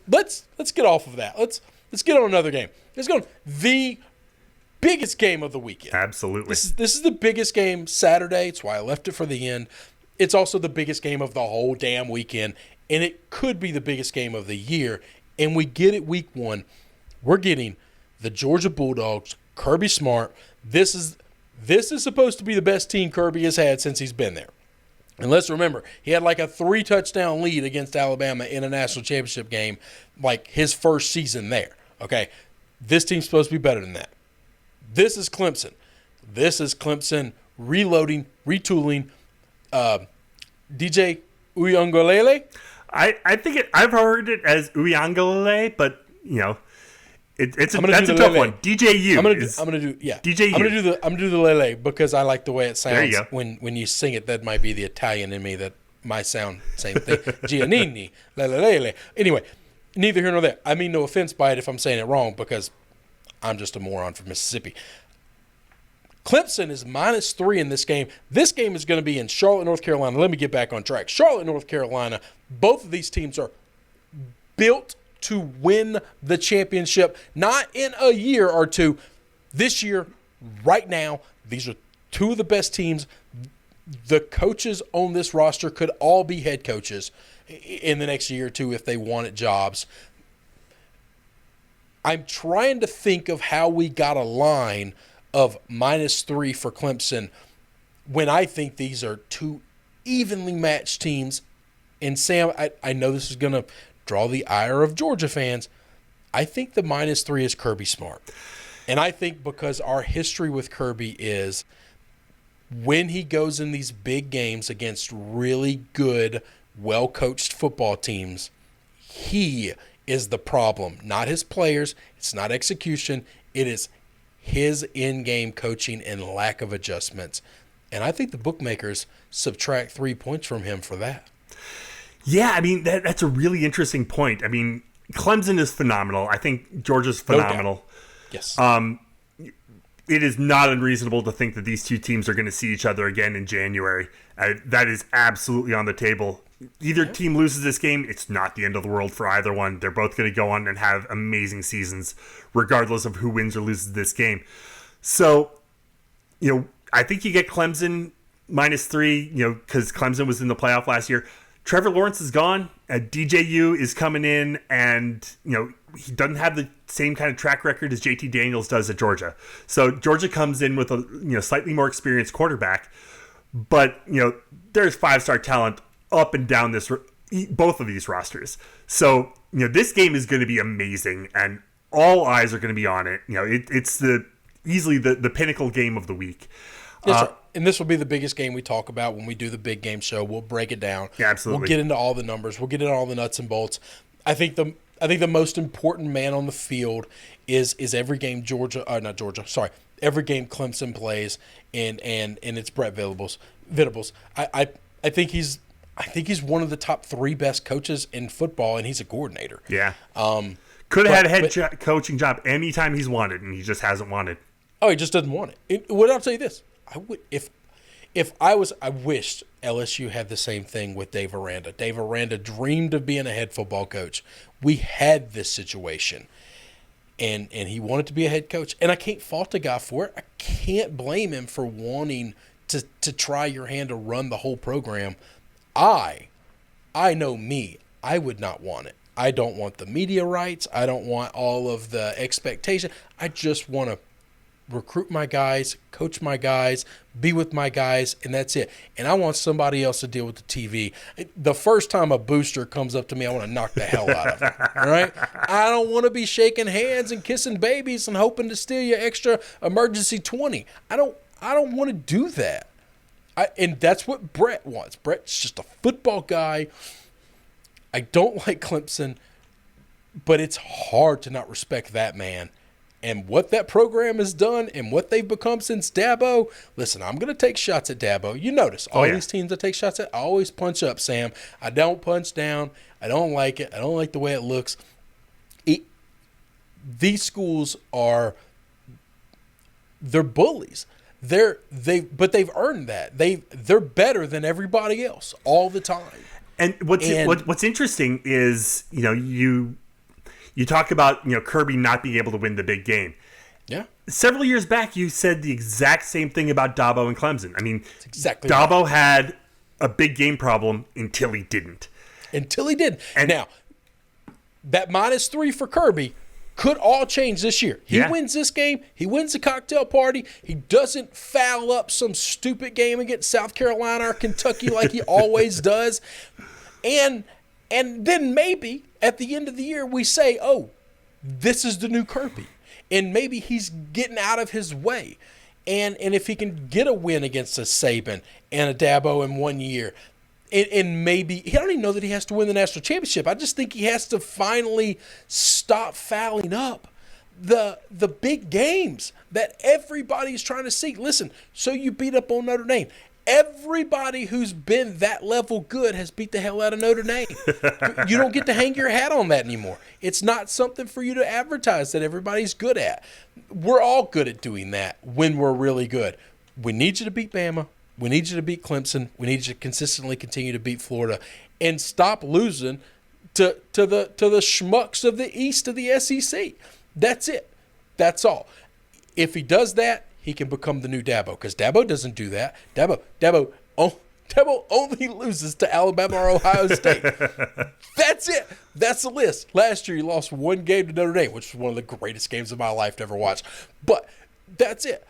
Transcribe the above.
Let's get off of that. Let's get on another game. Let's go on the biggest game of the weekend. Absolutely. This is the biggest game Saturday. It's why I left it for the end. It's also the biggest game of the whole damn weekend, and it could be the biggest game of the year. And we get it week 1. We're getting the Georgia Bulldogs, Kirby Smart. This is supposed to be the best team Kirby has had since he's been there. And let's remember, he had like a 3-touchdown lead against Alabama in a national championship game, like his first season there. Okay, this team's supposed to be better than that. This is Clemson. This is Clemson reloading, retooling. DJ Uyunglele. I think I've heard it as Uyunglele, but that's a tough one. DJU. I'm gonna do DJU. I'm gonna do the Lele because I like the way it sounds. There you go. When you sing it. That might be the Italian in me that might sound same thing. Giannini, Lele. Anyway, neither here nor there. I mean no offense by it if I'm saying it wrong because I'm just a moron from Mississippi. Clemson is -3 in this game. This game is going to be in Charlotte, North Carolina. Let me get back on track. Charlotte, North Carolina. Both of these teams are built to win the championship, not in a year or two. This year, right now, these are two of the best teams. The coaches on this roster could all be head coaches in the next year or two if they wanted jobs. I'm trying to think of how we got a line of -3 for Clemson when I think these are two evenly matched teams. And Sam, I know this is going to draw the ire of Georgia fans. I think the -3 is Kirby Smart. And I think because our history with Kirby is when he goes in these big games against really good, well-coached football teams, he is the problem. Not his players. It's not execution. It is his in-game coaching and lack of adjustments. And I think the bookmakers subtract 3 points from him for that. Yeah, I mean, that's a really interesting point. I mean, Clemson is phenomenal. I think Georgia's phenomenal. No doubt. Yes. It is not unreasonable to think that these two teams are going to see each other again in January. That is absolutely on the table. Either team loses this game, it's not the end of the world for either one. They're both going to go on and have amazing seasons, regardless of who wins or loses this game. So, I think you get Clemson -3, because Clemson was in the playoff last year. Trevor Lawrence is gone. DJU is coming in, and he doesn't have the same kind of track record as JT Daniels does at Georgia. So Georgia comes in with a slightly more experienced quarterback, but there's 5-star talent up and down both of these rosters. So this game is going to be amazing, and all eyes are going to be on it. It's easily the pinnacle game of the week. Yes, sir. And this will be the biggest game we talk about when we do the big game show. We'll break it down. Yeah, absolutely. We'll get into all the numbers. We'll get into all the nuts and bolts. I think the most important man on the field is every game every game Clemson plays, and it's Brett Venables. I think he's one of the top 3 best coaches in football, and he's a coordinator. Yeah. Could have had a head coaching job anytime he's wanted, and he just hasn't wanted. Oh, he just doesn't want it. I'll tell you this. I wished LSU had the same thing with Dave Aranda. Dave Aranda dreamed of being a head football coach. We had this situation, and he wanted to be a head coach. And I can't fault the guy for it. I can't blame him for wanting to try your hand to run the whole program. I know me. I would not want it. I don't want the media rights. I don't want all of the expectation. I just want to recruit my guys, coach my guys, be with my guys, and that's it. And I want somebody else to deal with the TV. The first time a booster comes up to me, I want to knock the hell out of him. All right? I don't want to be shaking hands and kissing babies and hoping to steal your extra emergency 20. I don't want to do that. And that's what Brett wants. Brett's just a football guy. I don't like Clemson, but it's hard to not respect that man. And what that program has done and what they've become since Dabo, listen, I'm going to take shots at Dabo. You notice, all these teams I take shots at, I always punch up, Sam. I don't punch down. I don't like it. I don't like the way it looks. These schools they're bullies. But they've earned that. They're better than everybody else all the time. And what's interesting is, you talk about, Kirby not being able to win the big game. Yeah. Several years back, you said the exact same thing about Dabo and Clemson. I mean, that's exactly Dabo right. had a big game problem until he didn't. And now, that -3 for Kirby could all change this year. He wins this game. He wins the cocktail party. He doesn't foul up some stupid game against South Carolina or Kentucky like he always does. And then maybe at the end of the year we say, oh, this is the new Kirby. And maybe he's getting out of his way. And if he can get a win against a Saban and a Dabo in 1 year, and maybe – I don't even know that he has to win the national championship. I just think he has to finally stop fouling up the big games that everybody's trying to see. Listen, so you beat up on Notre Dame. Everybody who's been that level good has beat the hell out of Notre Dame. You don't get to hang your hat on that anymore. It's not something for you to advertise that everybody's good at. We're all good at doing that when we're really good. We need you to beat Bama. We need you to beat Clemson. We need you to consistently continue to beat Florida and stop losing to the schmucks of the East of the SEC. That's it. That's all. If he does that, he can become the new Dabo, because Dabo doesn't do that. Dabo only loses to Alabama or Ohio State. That's it. That's the list. Last year he lost one game to Notre Dame, which was one of the greatest games of my life to ever watch. But that's it.